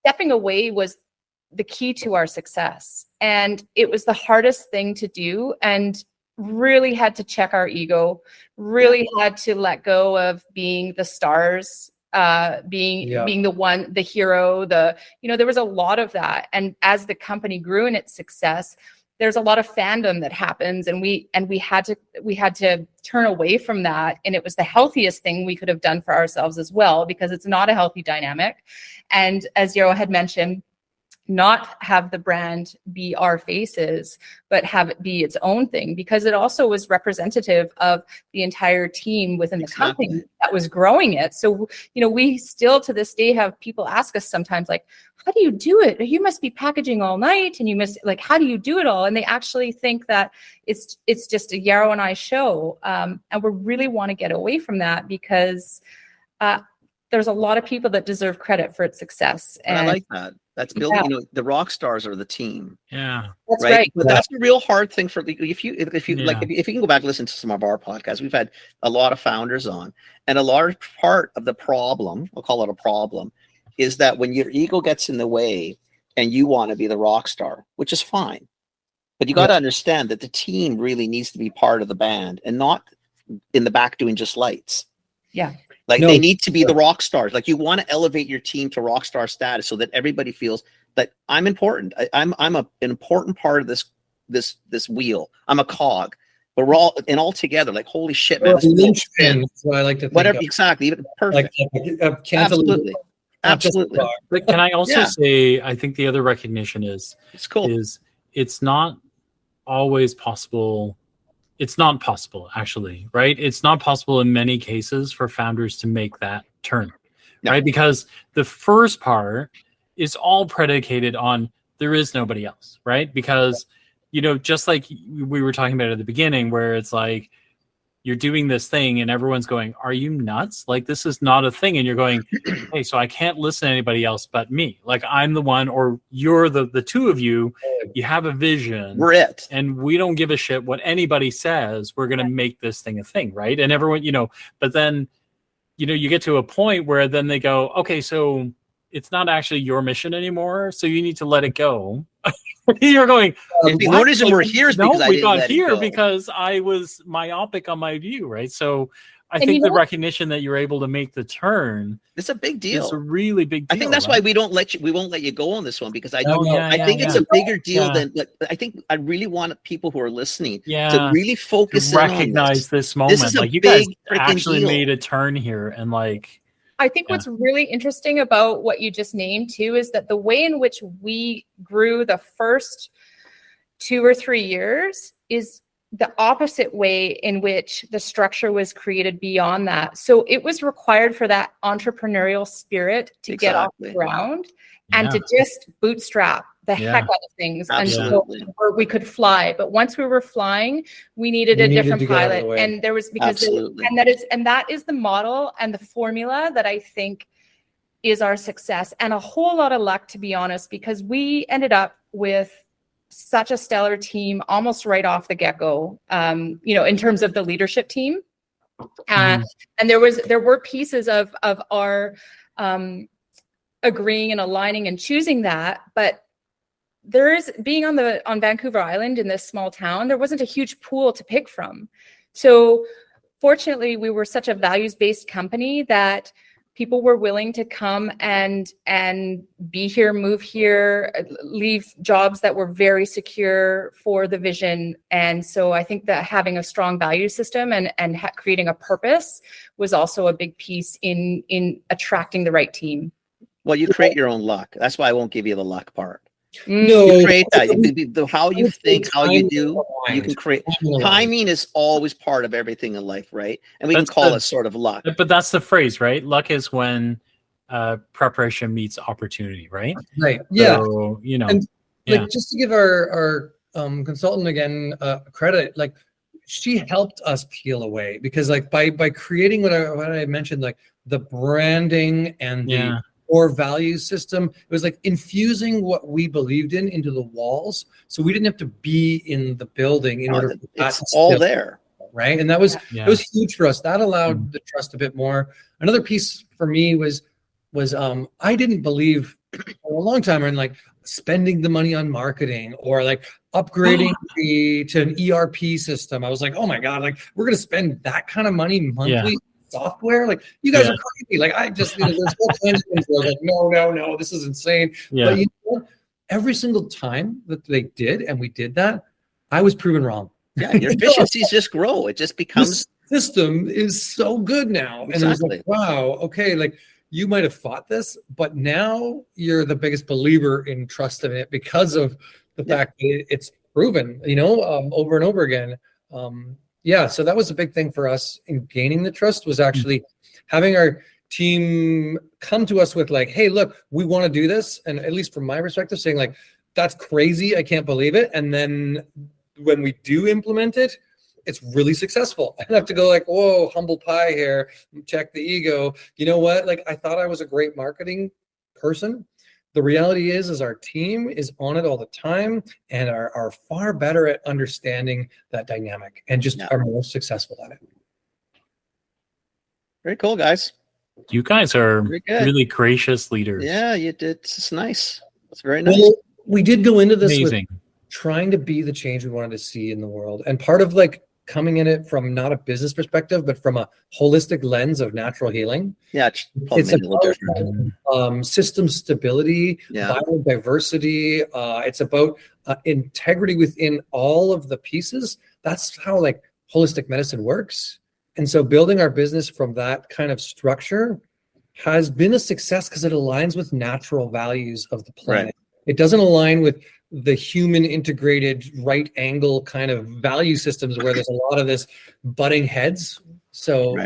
stepping away was the key to our success. And it was the hardest thing to do. And really had to check our ego, really had to let go of being the stars, being the hero, there was a lot of that. And as the company grew in its success, there's a lot of fandom that happens, and we had to turn away from that. And it was the healthiest thing we could have done for ourselves as well, because it's not a healthy dynamic. And as Yarrow had mentioned, not have the brand be our faces, but have it be its own thing, because it also was representative of the entire team within the company that was growing it. So, we still to this day have people ask us sometimes, like, how do you do it? You must be packaging all night, and you must, like, how do you do it all? And they actually think that it's just a Yarrow and I show. And we really want to get away from that, because there's a lot of people that deserve credit for its success. And I like that. That's building, the rock stars are the team. Yeah. That's right. But that's a real hard thing for, if you can go back and listen to some of our podcasts, we've had a lot of founders on, and a large part of the problem, I'll call it a problem, is that when your ego gets in the way and you want to be the rock star, which is fine, but you got to understand that the team really needs to be part of the band and not in the back doing just lights. Yeah. They need to be the rock stars. Like, you want to elevate your team to rock star status so that everybody feels that I'm important. I'm an important part of this wheel. I'm a cog, but we're all together. Like, holy shit, man! Linchpin. That's what I like to think. Whatever, of. exactly. Perfect. Absolutely. Absolutely. But can I also say, I think the other recognition is it's not always possible. It's not possible, actually, right? It's not possible in many cases for founders to make that turn, right? Because the first part is all predicated on there is nobody else, right? Because, just like we were talking about at the beginning, where it's like, you're doing this thing and everyone's going, are you nuts? Like, this is not a thing. And you're going, hey, so I can't listen to anybody else but me. Like, I'm the one, or you're the two of you, you have a vision. We're it. And we don't give a shit what anybody says. We're going to make this thing a thing, right? And everyone, but then, you get to a point where then they go, okay, so it's not actually your mission anymore. So you need to let it go. You're going, the only reason we're here is because we got here because I was myopic on my view, right? So I think the recognition that you're able to make the turn, it's a big deal. It's a really big deal. I think that's why we won't let you go on this one, because I think it's a bigger deal than. I think I really want people who are listening to really focus to recognize this moment. This is like, you guys actually made a turn here, and like. I think what's really interesting about what you just named too is that the way in which we grew the first 2 or 3 years is the opposite way in which the structure was created beyond that. So it was required for that entrepreneurial spirit to get off the ground and to just bootstrap the heck out of things until we could fly. But once we were flying, we needed a different pilot. And there was that is the model and the formula that I think is our success, and a whole lot of luck, to be honest, because we ended up with such a stellar team almost right off the get-go, in terms of the leadership team. And there were pieces of our agreeing and aligning and choosing that, but there is, being on Vancouver Island in this small town, there wasn't a huge pool to pick from. So fortunately, we were such a values-based company that people were willing to come and be here, move here, leave jobs that were very secure for the vision. And so I think that having a strong value system and creating a purpose was also a big piece in attracting the right team. Well, you create your own luck. That's why I won't give you the luck part. No, you create that. How you think, how you do, you can create. Timing is always part of everything in life, right? And we can call it sort of luck. But that's the phrase, right? Luck is when preparation meets opportunity, right? Right. Yeah. So, and just to give our consultant again credit, like, she helped us peel away, because like by creating what I mentioned, like the branding and the core value system, it was like infusing what we believed in into the walls, so we didn't have to be in the building in order. It's all there, right? And that was it was huge for us. That allowed the trust a bit more. Another piece for me was I didn't believe for a long time, and like spending the money on marketing or like upgrading to an ERP system. I was like, oh my God, like we're going to spend that kind of money monthly software. Like you guys are crazy. Like I just, there's all kinds of things where I was like, no, this is insane. Yeah. But you know what? Every single time that they did, and we did that, I was proven wrong. Yeah, your efficiencies just grow. It just becomes this system is so good now. Exactly. And it was like, wow, okay, like you might have fought this, but now you're the biggest believer in trust in it because of the fact that it's proven, over and over again. So that was a big thing for us in gaining the trust, was actually having our team come to us with like, hey, look, we want to do this. And at least from my perspective, saying like, that's crazy, I can't believe it. And then when we do implement it, it's really successful. I don't have to go like, whoa, humble pie here, check the ego. You know what? Like I thought I was a great marketing person. The reality is our team is on it all the time and are far better at understanding that dynamic and just are more successful at it. very cool, guys. You guys are really gracious leaders. Yeah, you did. It's nice. It's very nice. Well, we did go into this Amazing. with trying to be the change we wanted to see in the world. And part of like coming in it from not a business perspective, but from a holistic lens of natural healing. Yeah, it's a little different. System stability, biodiversity. It's about integrity within all of the pieces. That's how like holistic medicine works. And so building our business from that kind of structure has been a success because it aligns with natural values of the planet. Right. It doesn't align with the human integrated right angle kind of value systems where there's a lot of this butting heads. So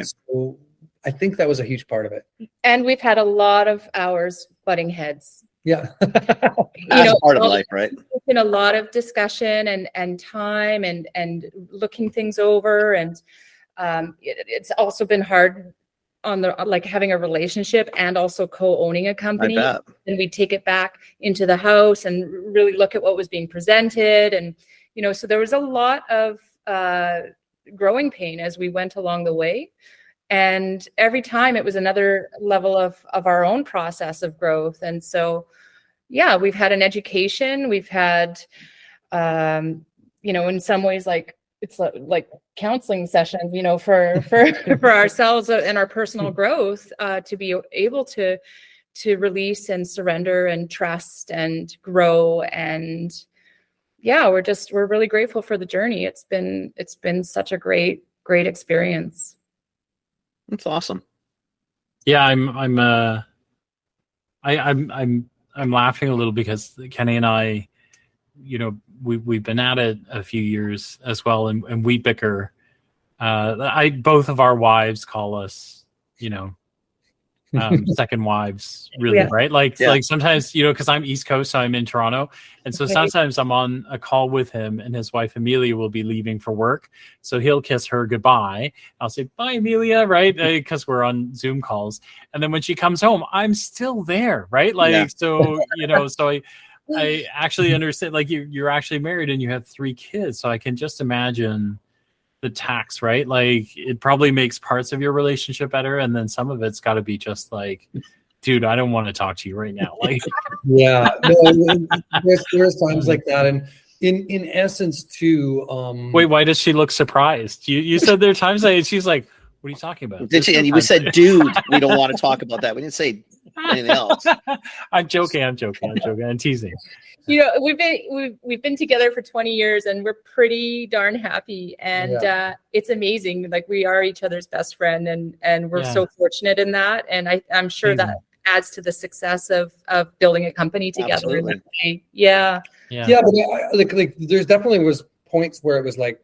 I think that was a huge part of it. And we've had a lot of hours butting heads. Yeah. That's part of life, right? There's been a lot of discussion and time and looking things over. And it's also been hard on the like having a relationship and also co-owning a company. And we take it back into the house and really look at what was being presented. And, so there was a lot of growing pain as we went along the way. And every time it was another level of our own process of growth. And so, we've had an education, we've had, in some ways, like, it's like counseling sessions, for ourselves and our personal growth, to be able to release and surrender and trust and grow. And we're really grateful for the journey. It's been such a great experience. That's awesome. Yeah, I'm laughing a little because Kenny and I, we've been at it a few years as well, and we bicker. Both of our wives call us, second wives, really, right? Like sometimes, because I'm East Coast, so I'm in Toronto, and so sometimes I'm on a call with him, and his wife Amelia will be leaving for work, so he'll kiss her goodbye. I'll say bye, Amelia, right? Because we're on Zoom calls, and then when she comes home, I'm still there, right? So I actually understand, like you're actually married and you have 3 kids. So I can just imagine the tax, right? Like it probably makes parts of your relationship better. And then some of it's got to be just like, dude, I don't want to talk to you right now. Like, there's times like that. And in essence too. Wait, why does she look surprised? You said there are times she's like, what are you talking about? Did she? And we said, dude, we don't want to talk about that. We didn't say anything else. I'm joking. I'm teasing. We've been together for 20 years and we're pretty darn happy. And it's amazing. Like we are each other's best friend and we're so fortunate in that. And I'm sure that adds to the success of building a company together. Absolutely. Yeah. But like there's definitely was points where it was like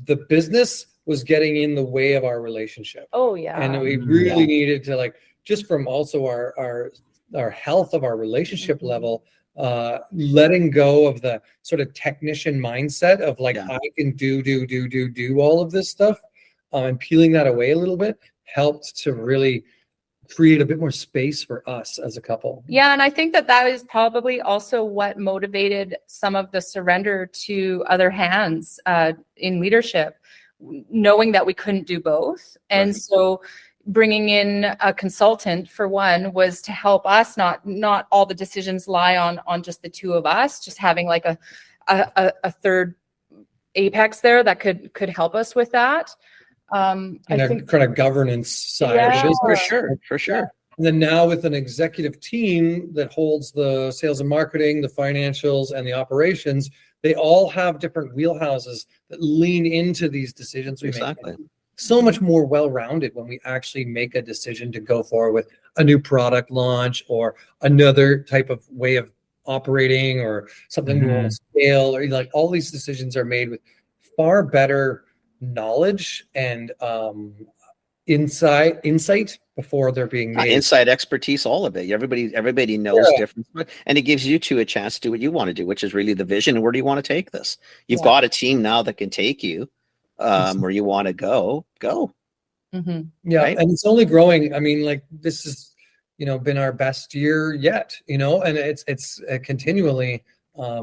the business was getting in the way of our relationship. Oh yeah. And we really needed to like, just from also our health of our relationship level, letting go of the sort of technician mindset of like, I can do all of this stuff, and peeling that away a little bit helped to really create a bit more space for us as a couple. Yeah. And I think that is probably also what motivated some of the surrender to other hands in leadership, knowing that we couldn't do both. And so, bringing in a consultant, for one, was to help us not all the decisions lie on just the two of us, just having like a third apex there that could help us with that. I think kind of governance side of the business. For sure. And then now with an executive team that holds the sales and marketing, the financials, and the operations, they all have different wheelhouses that lean into these decisions we Exactly. make. So much more well-rounded when we actually make a decision to go forward with a new product launch or another type of way of operating or something we want to scale, or like all these decisions are made with far better knowledge and insight before they're being made. Inside expertise, all of it. Everybody knows different, and it gives you two a chance to do what you want to do, which is really the vision. And where do you want to take this? You've got a team now that can take you where you want to go. Mm-hmm. Right? And it's only growing. I mean, like this has, been our best year yet, and it's continually a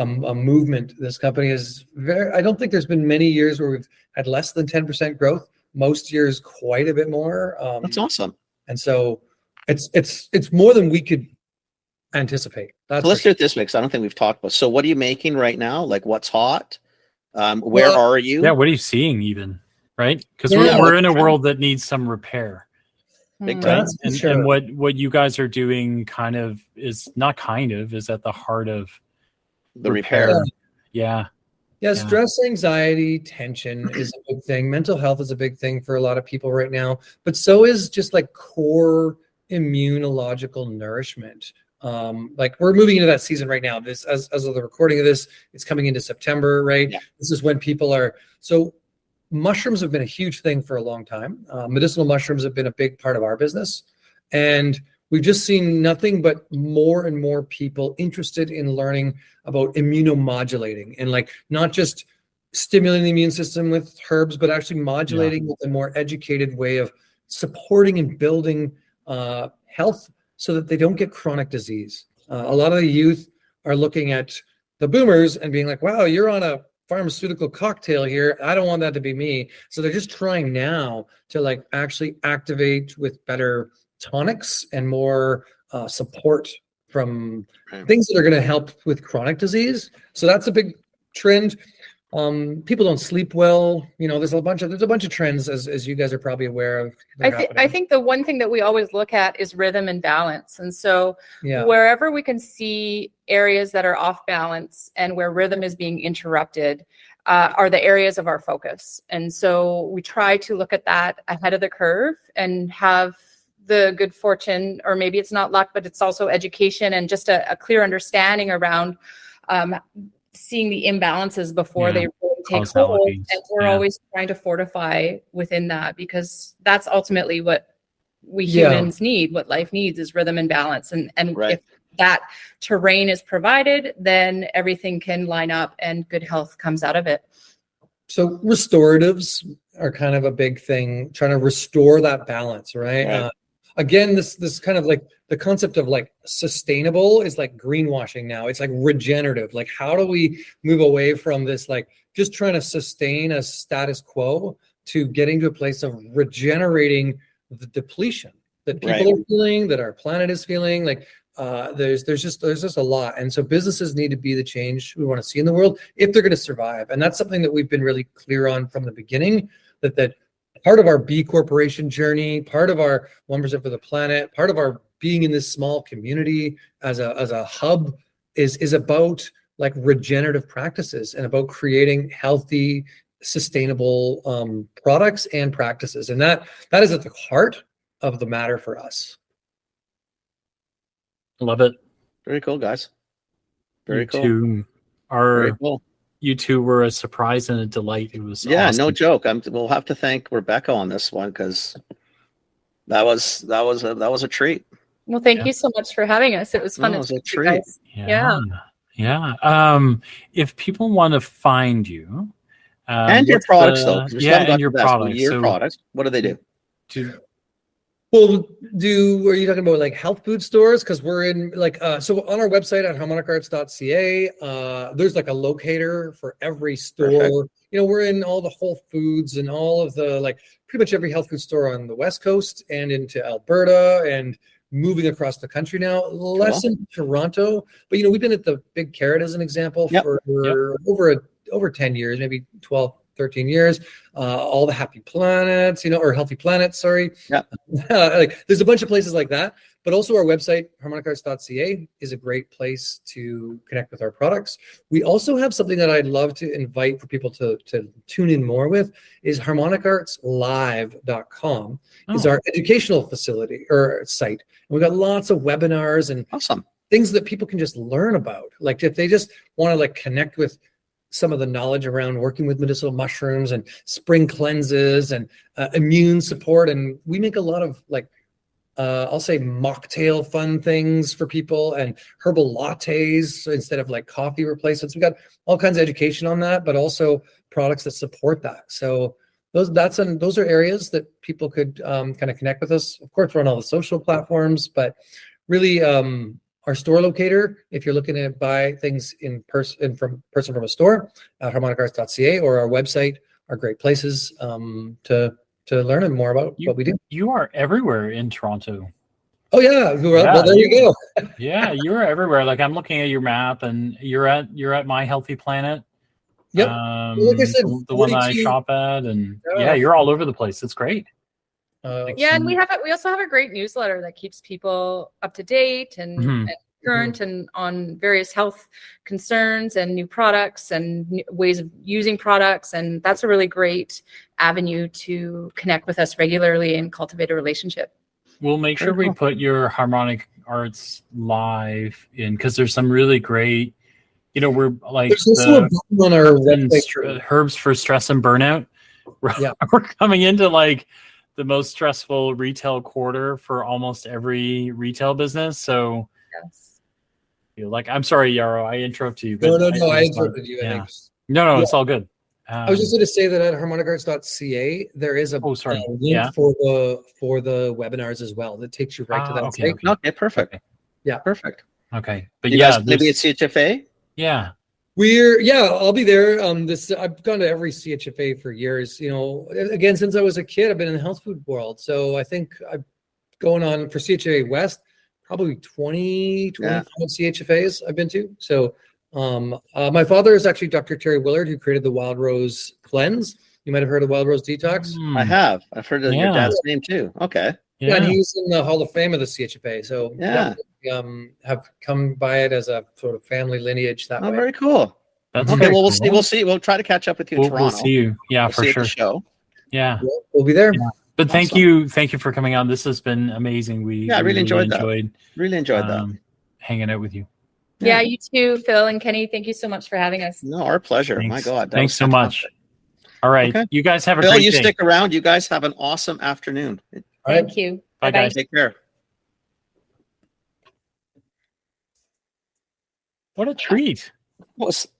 movement. This company is I don't think there's been many years where we've had less than 10% growth. Most years, quite a bit more. That's awesome. And so it's more than we could anticipate. So let's do it this way, because I don't think we've talked about. So what are you making right now? Like what's hot? Where are you? Yeah, what are you seeing even? Right? Because we're in a world that needs some repair. Big time. And what you guys are doing is at the heart of the repair. Yeah, stress, anxiety, tension is a big thing. Mental health is a big thing for a lot of people right now, but so is just like core immunological nourishment. Like we're moving into that season right now. This, as of the recording of this, it's coming into September, right? Yeah. This is when people are, so mushrooms have been a huge thing for a long time. Medicinal mushrooms have been a big part of our business. And we've just seen nothing but more and more people interested in learning about immunomodulating and like not just stimulating the immune system with herbs, but actually modulating with a more educated way of supporting and building health so that they don't get chronic disease. A lot of the youth are looking at the boomers and being like, wow, you're on a pharmaceutical cocktail here. I don't want that to be me. So they're just trying now to like actually activate with better tonics and more support from things that are going to help with chronic disease. So that's a big trend. People don't sleep well. There's a bunch of trends as you guys are probably aware of. I think the one thing that we always look at is rhythm and balance. And so wherever we can see areas that are off balance and where rhythm is being interrupted are the areas of our focus. And so we try to look at that ahead of the curve and have the good fortune, or maybe it's not luck, but it's also education and just a clear understanding around seeing the imbalances before they really take hold. And we're always trying to fortify within that, because that's ultimately what we humans need, what life needs is rhythm and balance. And if that terrain is provided, then everything can line up and good health comes out of it. So restoratives are kind of a big thing, trying to restore that balance, right? Again, this kind of like the concept of like sustainable is like greenwashing now. It's like regenerative. Like, how do we move away from this, like just trying to sustain a status quo to getting to a place of regenerating the depletion that people are feeling, that our planet is feeling? Like, there's just a lot. And so businesses need to be the change we want to see in the world if they're going to survive. And that's something that we've been really clear on from the beginning, that part of our B Corporation journey, part of our 1% for the planet, part of our being in this small community as a hub is about like regenerative practices and about creating healthy, sustainable products and practices. And that is at the heart of the matter for us. Love it. Very cool, guys. Very cool. Very cool. You two were a surprise and a delight. It was awesome. No joke. We'll have to thank Rebecca on this one, because that was a treat. Well, thank you so much for having us. It was fun. It was a treat. If people want to find you and your products, though, and your products. Your products. What do they do? Well, are you talking about like health food stores? Because we're in like so on our website at harmonicarts.ca, there's like a locator for every store. Perfect. You know, we're in all the Whole Foods and all of the like pretty much every health food store on the West Coast and into Alberta and moving across the country now. Less in Toronto, but you know, we've been at the Big Carrot as an example for over 10 years, maybe 12, 13 years. All the Happy Planets, you know, or Healthy Planets, sorry. Yeah. Like there's a bunch of places like that, but also our website, harmonicarts.ca, is a great place to connect with our products. We also have something that I'd love to invite for people to tune in more with is harmonicartslive.com is our educational facility or site. And we've got lots of webinars and Awesome. things that people can just learn about. Like if they just want to like connect with some of the knowledge around working with medicinal mushrooms and spring cleanses and immune support. And we make a lot of like, I'll say mocktail fun things for people and herbal lattes instead of like coffee replacements. We've got all kinds of education on that, but also products that support that. So those are areas that people could kind of connect with us. Of course, we're on all the social platforms, but really our store locator, if you're looking to buy things in person from a store at harmonicarts.ca, or our website are great places to learn more about what we do. You are everywhere in Toronto. Oh yeah, well there you go. Yeah, you're everywhere. Like I'm looking at your map, and you're at My Healthy Planet. Yep. Like I said, the one that I shop at, and you're all over the place. It's great. And we also have a great newsletter that keeps people up to date and current and on various health concerns and new products and ways of using products. And that's a really great avenue to connect with us regularly and cultivate a relationship. We'll make sure we put your Harmonic Arts live in, because there's some really great, you know, we're like there's also a button on our website, herbs for stress and burnout. We're coming into like the most stressful retail quarter for almost every retail business. So like, I'm sorry, Yarrow, I interrupted you. No, I interrupted you. Yeah. No, it's all good. I was just going to say that at harmonicarts.ca, there is a link for the webinars as well that takes you right to that site. Okay, perfect. Yeah, perfect. Okay, but you guys maybe at CHFA. Yeah. I'll be there. I've gone to every CHFA for years. You know, again, since I was a kid, I've been in the health food world. So I think I'm going on for CHFA West, probably 25 CHFAs I've been to. So my father is actually Dr. Terry Willard, who created the Wild Rose Cleanse. You might have heard of Wild Rose Detox. I have. I've heard of your dad's name too. Okay. Yeah, and he's in the Hall of Fame of the CHFA. So have come by it as a sort of family lineage that way. Very cool. That's okay. Well, we'll see. We'll try to catch up with you in Toronto. We'll see you. Yeah, for sure. At the show. Yeah, we'll be there. Yeah. But thank you for coming on. This has been amazing. I really enjoyed that. Really enjoyed that. Hanging out with you. Yeah, you too, Phil and Kenny. Thank you so much for having us. No, our pleasure. Thanks. My God. Thanks so much. All right. Okay. You guys have a Phil, great day. you stick around. You guys have an awesome afternoon. Thank you. Bye, guys. Take care. What a treat. No shit,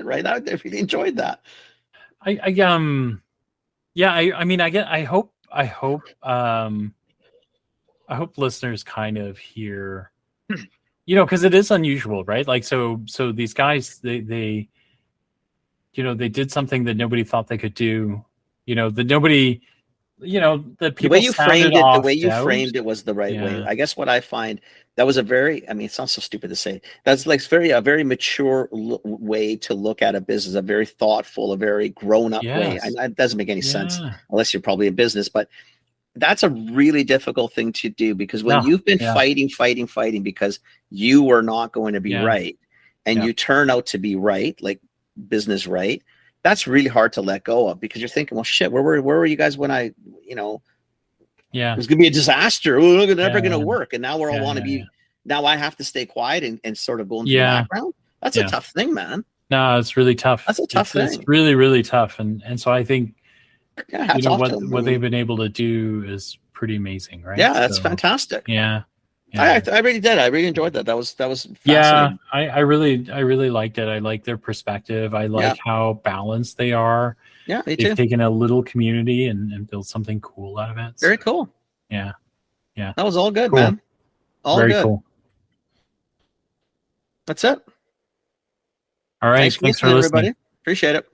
right? I really enjoyed that. I hope listeners kind of hear, you know, because it is unusual, right? Like, so these guys, they you know, they did something that nobody thought they could do, you know, that nobody, you know, that people the way you framed it was the right way. I guess what I find, that was a very, I mean, it sounds so stupid to say, that's like a very mature way to look at a business, a very thoughtful, a very grown-up way. And that doesn't make any sense unless you're probably a business, but that's a really difficult thing to do, because when you've been fighting because you were not going to be right, and you turn out to be right, like business right, that's really hard to let go of, because you're thinking, well, shit, where were you guys when I, you know, it was going to be a disaster. It's never going to work. And now we're all want to be, now I have to stay quiet and sort of go into the background. That's a tough thing, man. No, it's really tough. That's a tough thing. It's really, really tough. And so I think, you know, what they've been able to do is pretty amazing, right? Yeah, that's fantastic. Yeah. I really did. I really enjoyed that. That was Yeah, fascinating. I really liked it. I like their perspective. I like how balanced they are. Yeah, me They've too. taken a little community and built something cool out of it. Very cool. Yeah. That was all good, Cool. man. All Very good. cool. That's it. All right. Thanks for listening, everybody. Appreciate it.